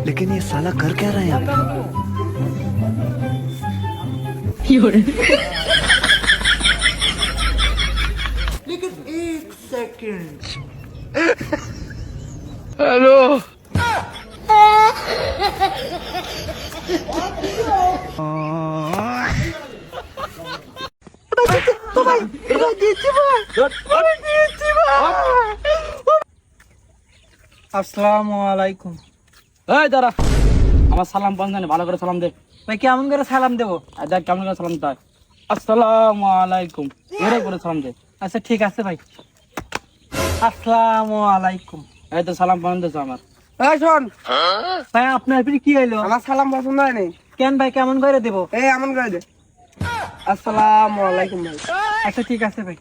लेकिन ये साला कर क्या रहा है यहाँ पे? लेकिन एक सेकंड। हेलो আসসালামু আলাইকুম। এই দাঁড়া, আমার সালাম পান জানে, ভালো করে সালাম দে। ভাই কেমন করে সালাম দেবো? দেখ কেমন করে সালাম দেয়। আসসালামু আলাইকুম এটাই করে সালাম দে। আচ্ছা ঠিক আছে ভাই, আসসালামু আলাইকুম। এই তো সালাম পান দিয়েছে আমার। এই শোন ভাই, আপনার ফিরে কি হইলো? আমার সালাম পছন্দ হয় নাই। কেন ভাই, কেমন করে দেবো? এই এমন করে দে, আসসালামু আলাইকুম ভাই। আচ্ছা ঠিক আছে ভাই,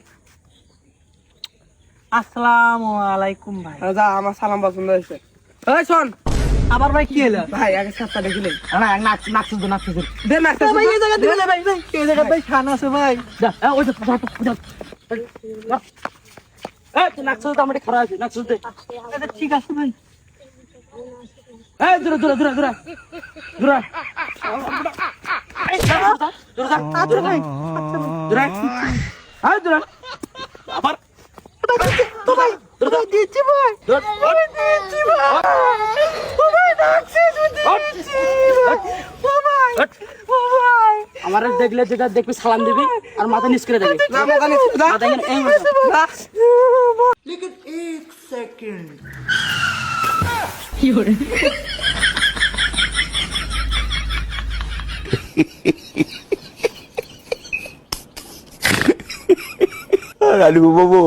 আসসালামু আলাইকুম ভাই। যা, আমার সালাম পছন্দ হয়েছে। এই শোন আবার ভাই কি হলো? ভাই, আগে সাতটা দেখিলে না নাক নাক শুধু নাক শুধু দে না। ভাই এই জায়গা দিলে ভাই, ভাই এই জায়গা ভাই খান আছে ভাই। যা। ওই তো এই তো নাক শুধু আমার খারাপ আছে, নাক শুধু দে। আচ্ছা ঠিক আছে ভাই। এই দূরে দূরে দূরে দূরে দূরে এই দূরে দূরে আচ্ছা ভাই, দূরে এই দূরে আবার তো ভাই তো দিচ্ছি ভাই, দিচ্ছি ভাই, ও ভাই ডাকছে, দিচ্ছি ও ভাই, ও ভাই। আমার দেখলে যেটা দেখবি সালাম দিবি আর মাথা নিচ করে দেবি। না, মাথা নিচে দে। মাথা এখানে এই लेकिन एक सेकंड। लालू बाबू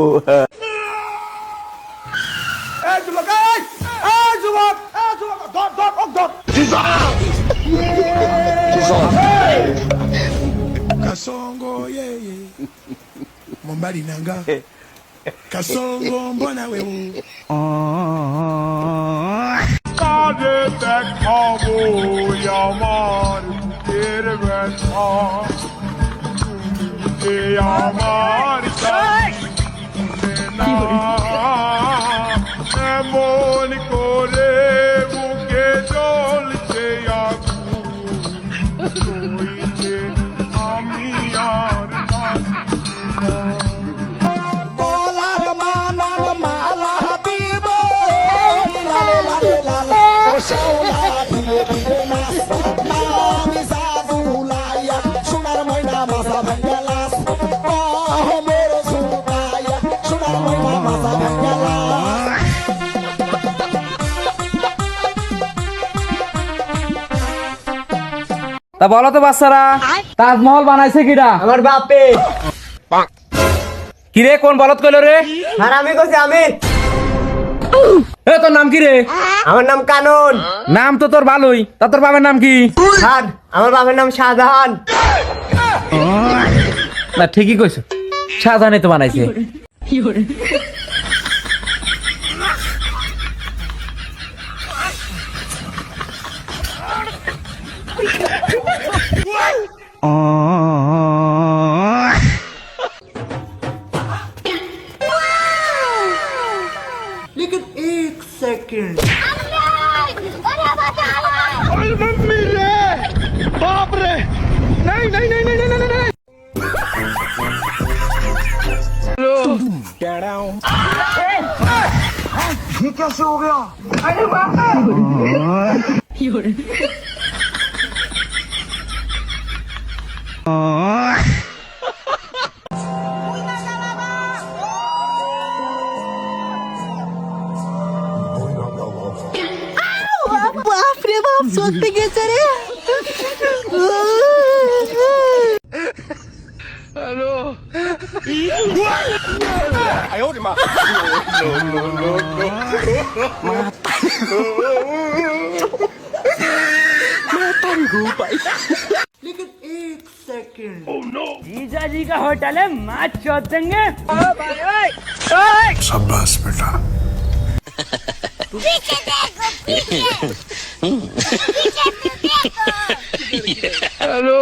Kasongo yeye Mombali nanga Kasongo mbona wewe Sade tek abu yamar Tere ben Te yamar Emon kore buke dolce yaku Soiche ami yar তা বলো তো বাচ্চারা, তাজমহল বানাইছে কিরা? আমার বাপে। কিরে কোন বলত কইলো রে? আর আমি কইছি আমি। এ তোর নাম কি রে? আমার নাম কানন। নাম তো তোর ভালোই, তা তোর বাবার নাম কি? আর আমার বাবার নাম শাহজাহান। না ঠিকই কইছো, শাহজাহানই তো বানাইছে। लेकिन एक सेकंड। मम्मी रे बाप रे नहीं नहीं नहीं नहीं नहीं नहीं ये कैसे हो गया? अरे बाप रे। बाप रे बाप, सोते कैसे रे? हेलो लेकिन एक सेकंड। जीजा जी का होटल है, माच चौथ देंगे। शाबाश बेटा पीछे देखो, पीछे पीछे देखो। हेलो